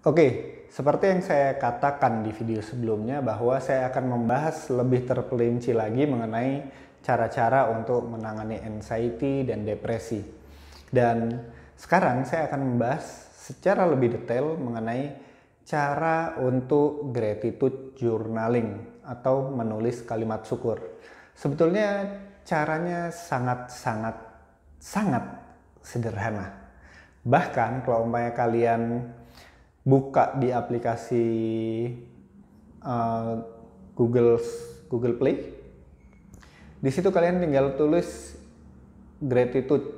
Oke, seperti yang saya katakan di video sebelumnya bahwa saya akan membahas lebih terperinci lagi mengenai cara-cara untuk menangani anxiety dan depresi. Dan sekarang saya akan membahas secara lebih detail mengenai cara untuk gratitude journaling atau menulis kalimat syukur. Sebetulnya caranya sangat sederhana. Bahkan kalau umpamanya kalian buka di aplikasi uh, Google Play, di situ kalian tinggal tulis gratitude.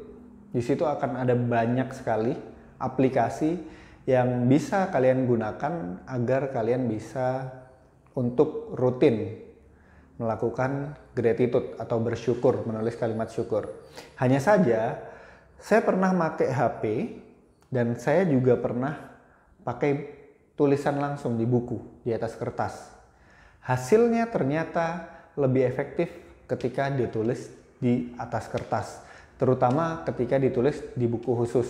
Di situ akan ada banyak sekali aplikasi yang bisa kalian gunakan agar kalian bisa untuk rutin melakukan gratitude atau bersyukur, menulis kalimat syukur. Hanya saja saya pernah pakai HP dan saya juga pernah pakai tulisan langsung di buku di atas kertas. Hasilnya ternyata lebih efektif ketika ditulis di atas kertas, terutama ketika ditulis di buku khusus.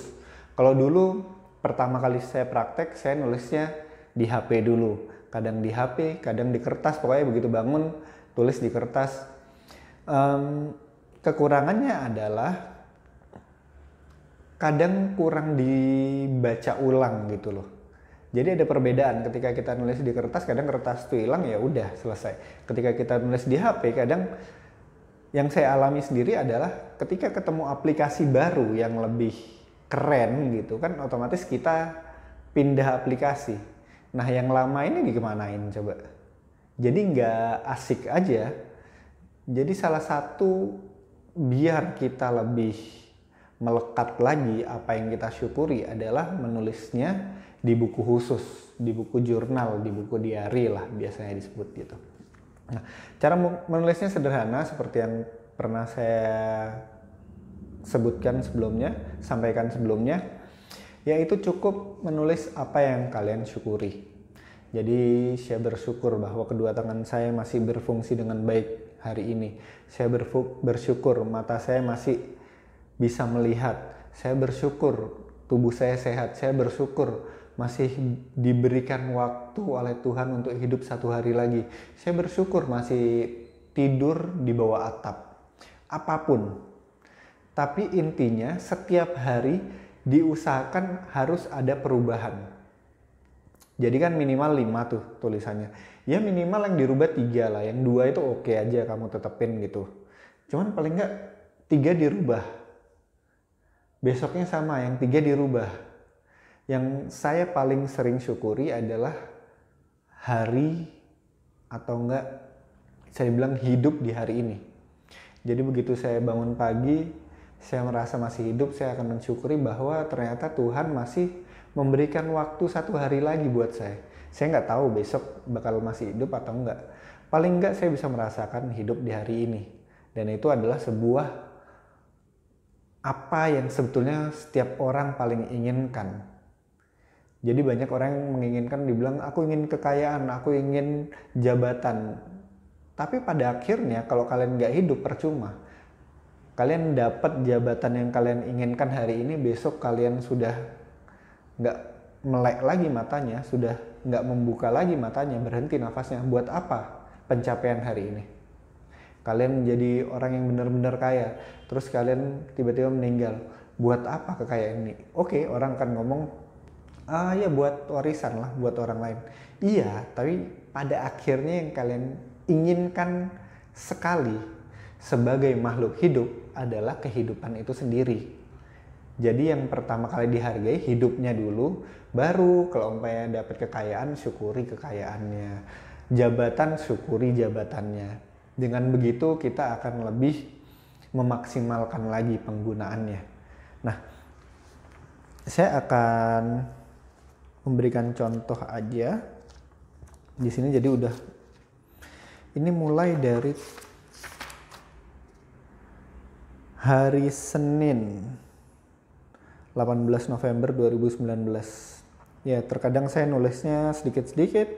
Kalau dulu pertama kali saya praktek, saya nulisnya di HP dulu. Kadang di HP, kadang di kertas, pokoknya begitu bangun tulis di kertas. Kekurangannya adalah kadang kurang dibaca ulang gitu loh. Jadi ada perbedaan ketika kita nulis di kertas, kadang kertas itu hilang, ya udah selesai. Ketika kita nulis di HP, kadang yang saya alami sendiri adalah ketika ketemu aplikasi baru yang lebih keren gitu kan, otomatis kita pindah aplikasi. Nah yang lama ini dikemanain coba? Jadi nggak asik aja. Jadi salah satu biar kita lebih melekat lagi apa yang kita syukuri adalah menulisnya di buku khusus, di buku jurnal, di buku diary lah biasanya disebut gitu. Nah, cara menulisnya sederhana seperti yang pernah saya sampaikan sebelumnya, yaitu cukup menulis apa yang kalian syukuri. Jadi saya bersyukur bahwa kedua tangan saya masih berfungsi dengan baik hari ini. Saya bersyukur mata saya masih bisa melihat. Saya bersyukur tubuh saya sehat. Saya bersyukur masih diberikan waktu oleh Tuhan untuk hidup satu hari lagi. Saya bersyukur masih tidur di bawah atap. Apapun. Tapi intinya setiap hari diusahakan harus ada perubahan. Jadi kan minimal 5 tuh tulisannya. Ya minimal yang dirubah 3 lah. Yang 2 itu oke aja kamu tetepin gitu. Cuman paling nggak 3 dirubah. Besoknya sama, yang 3 dirubah. Yang saya paling sering syukuri adalah hari atau enggak saya bilang hidup di hari ini. Jadi begitu saya bangun pagi, saya merasa masih hidup, saya akan mensyukuri bahwa ternyata Tuhan masih memberikan waktu 1 hari lagi buat saya. Saya nggak tahu besok bakal masih hidup atau enggak. Paling enggak saya bisa merasakan hidup di hari ini. Dan itu adalah sebuah apa yang sebetulnya setiap orang paling inginkan. Jadi banyak orang yang menginginkan, dibilang aku ingin kekayaan, aku ingin jabatan. Tapi pada akhirnya kalau kalian nggak hidup percuma. Kalian dapat jabatan yang kalian inginkan hari ini, besok kalian sudah nggak melek lagi matanya, sudah nggak membuka lagi matanya, berhenti nafasnya. Buat apa pencapaian hari ini? Kalian menjadi orang yang benar-benar kaya, terus kalian tiba-tiba meninggal. Buat apa kekayaan ini? Oke, orang akan ngomong, ya buat warisan lah, buat orang lain. Iya, tapi pada akhirnya yang kalian inginkan sekali sebagai makhluk hidup adalah kehidupan itu sendiri. Jadi yang pertama kali dihargai hidupnya dulu, baru kalau umpamanya dapat kekayaan, syukuri kekayaannya. Jabatan, syukuri jabatannya. Dengan begitu kita akan lebih memaksimalkan lagi penggunaannya. Nah, saya akan memberikan contoh aja. Di sini jadi udah, ini mulai dari hari Senin 18 November 2019. Ya, terkadang saya nulisnya sedikit-sedikit,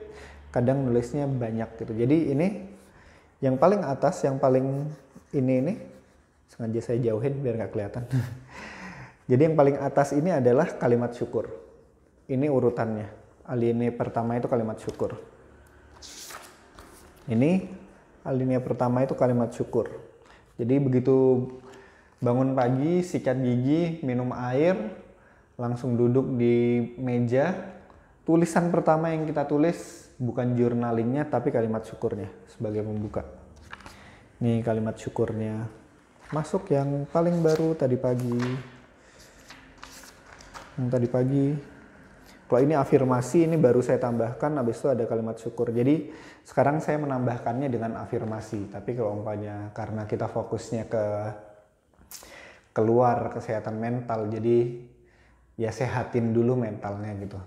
kadang nulisnya banyak gitu. Jadi ini yang paling atas, yang paling ini sengaja saya jauhin biar nggak kelihatan. Jadi yang paling atas ini adalah kalimat syukur. Ini urutannya. Alinea pertama itu kalimat syukur. Ini alinea pertama itu kalimat syukur. Jadi begitu bangun pagi, sikat gigi, minum air, langsung duduk di meja, tulisan pertama yang kita tulis bukan journalingnya tapi kalimat syukurnya sebagai pembuka. Ini kalimat syukurnya. Masuk yang paling baru tadi pagi. Yang tadi pagi. Kalau ini afirmasi, ini baru saya tambahkan, habis itu ada kalimat syukur. Jadi sekarang saya menambahkannya dengan afirmasi. Tapi kalau umpamanya karena kita fokusnya ke keluar kesehatan mental, jadi ya sehatin dulu mentalnya gitu.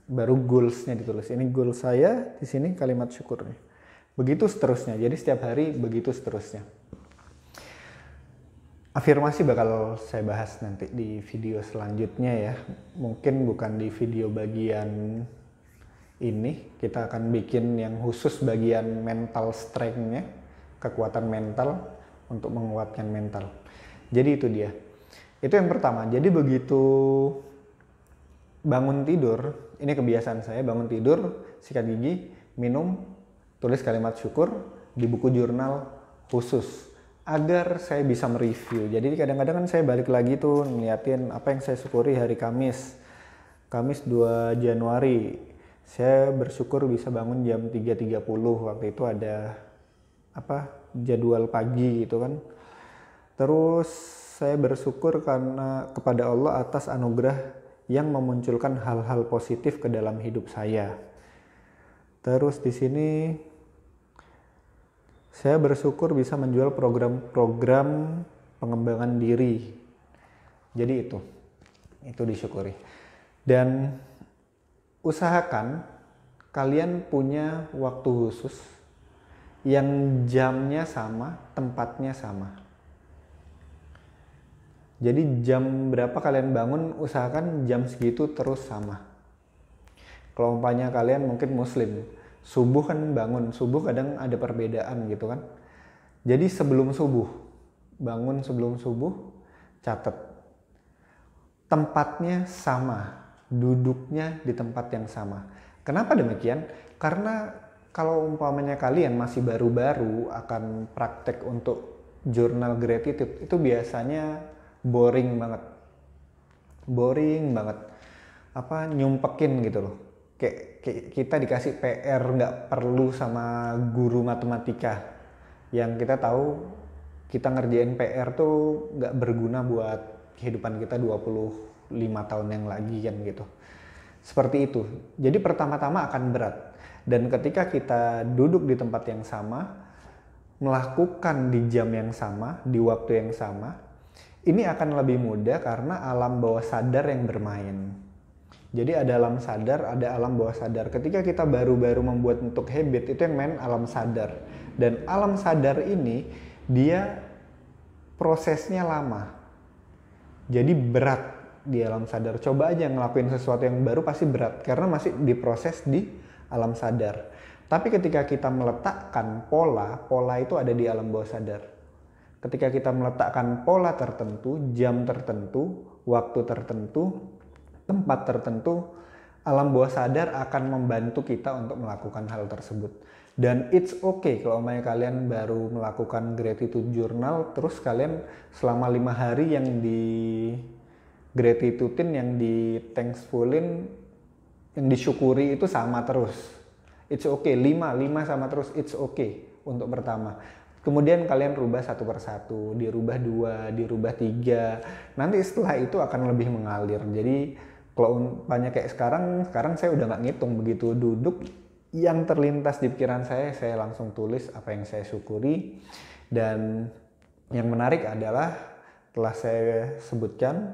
Baru goals-nya ditulis. Ini goal saya, di sini kalimat syukurnya. Begitu seterusnya. Jadi setiap hari begitu seterusnya. Afirmasi bakal saya bahas nanti di video selanjutnya ya. Mungkin bukan di video bagian ini. Kita akan bikin yang khusus bagian mental strength-nya, kekuatan mental untuk menguatkan mental. Jadi itu dia. Itu yang pertama. Jadi begitu bangun tidur, ini kebiasaan saya, bangun tidur, sikat gigi, minum, tulis kalimat syukur di buku jurnal khusus agar saya bisa mereview. Jadi kadang-kadang kan saya balik lagi tuh ngeliatin apa yang saya syukuri hari Kamis 2 Januari. Saya bersyukur bisa bangun jam 3.30. Waktu itu ada jadwal pagi gitu kan. Terus saya bersyukur karena kepada Allah atas anugerah yang memunculkan hal-hal positif ke dalam hidup saya. Terus di sini saya bersyukur bisa menjual program-program pengembangan diri. Jadi itu disyukuri. Dan usahakan kalian punya waktu khusus yang jamnya sama, tempatnya sama. Jadi jam berapa kalian bangun, usahakan jam segitu terus sama. Kalau umpamanya kalian mungkin muslim, subuh kan bangun, subuh kadang ada perbedaan gitu kan. Jadi sebelum subuh, bangun sebelum subuh, catat. Tempatnya sama, duduknya di tempat yang sama. Kenapa demikian? Karena kalau umpamanya kalian masih baru-baru akan praktek untuk jurnal gratitude, itu biasanya boring banget. Nyumpekin gitu loh. Kayak kita dikasih PR nggak perlu sama guru matematika yang kita tahu kita ngerjain PR tuh nggak berguna buat kehidupan kita 25 tahun yang lagi kan gitu. Seperti itu. Jadi pertama-tama akan berat. Dan ketika kita duduk di tempat yang sama, melakukan di jam yang sama, di waktu yang sama, ini akan lebih mudah karena alam bawah sadar yang bermain. Jadi ada alam sadar, ada alam bawah sadar. Ketika kita baru-baru membuat untuk habit, itu yang main alam sadar. Dan alam sadar ini, dia prosesnya lama. Jadi berat di alam sadar. Coba aja ngelakuin sesuatu yang baru pasti berat. Karena masih diproses di alam sadar. Tapi ketika kita meletakkan pola itu ada di alam bawah sadar. Ketika kita meletakkan pola tertentu, jam tertentu, waktu tertentu, tempat tertentu, alam bawah sadar akan membantu kita untuk melakukan hal tersebut. Dan it's okay kalau kalian baru melakukan gratitude journal, terus kalian selama 5 hari yang di gratitudein, yang di thankfulin, yang disyukuri itu sama terus. It's okay, 5 sama terus, it's okay untuk pertama. Kemudian kalian rubah satu persatu, dirubah 2, dirubah 3. Nanti setelah itu akan lebih mengalir. Jadi kalau banyak kayak sekarang saya udah nggak ngitung, begitu duduk yang terlintas di pikiran saya langsung tulis apa yang saya syukuri. Dan yang menarik adalah telah saya sebutkan,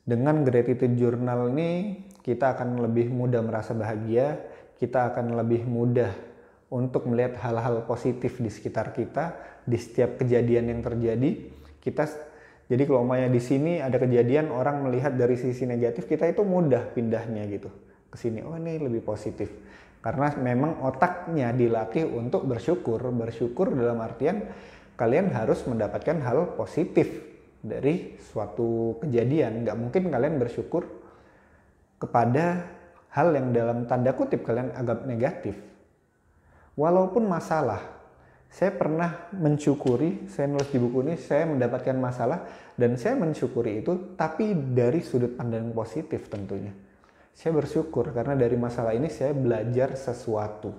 dengan gratitude journal ini kita akan lebih mudah merasa bahagia, kita akan lebih mudah untuk melihat hal-hal positif di sekitar kita, di setiap kejadian yang terjadi. Jadi kalau di sini ada kejadian, orang melihat dari sisi negatif, kita itu mudah pindahnya gitu ke sini. Oh, ini lebih positif. Karena memang otaknya dilatih untuk bersyukur. Bersyukur dalam artian kalian harus mendapatkan hal positif dari suatu kejadian. Nggak mungkin kalian bersyukur kepada hal yang dalam tanda kutip kalian anggap negatif. Walaupun masalah, saya pernah mensyukuri, saya nulis di buku ini, saya mendapatkan masalah dan saya mensyukuri itu, tapi dari sudut pandang positif tentunya. Saya bersyukur karena dari masalah ini saya belajar sesuatu.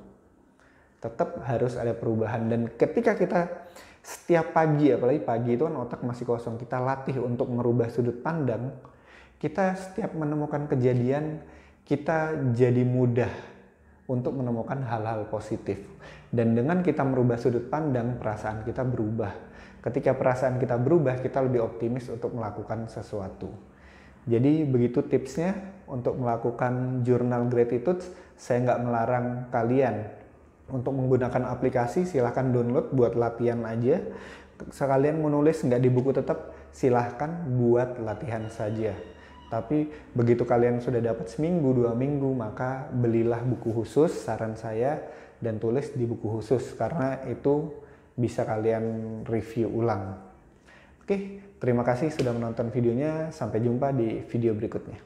Tetap harus ada perubahan, dan ketika kita setiap pagi, apalagi pagi itu kan otak masih kosong, kita latih untuk merubah sudut pandang, kita setiap menemukan kejadian, kita jadi mudah untuk menemukan hal-hal positif. Dan dengan kita merubah sudut pandang, perasaan kita berubah. Ketika perasaan kita berubah, kita lebih optimis untuk melakukan sesuatu. Jadi begitu tipsnya untuk melakukan journal gratitude. Saya nggak melarang kalian untuk menggunakan aplikasi, silahkan download buat latihan aja. Sekalian menulis nggak di buku tetap, silahkan buat latihan saja. Tapi begitu kalian sudah dapat seminggu, 2 minggu, maka belilah buku khusus, saran saya, dan tulis di buku khusus, karena itu bisa kalian review ulang. Oke, terima kasih sudah menonton videonya. Sampai jumpa di video berikutnya.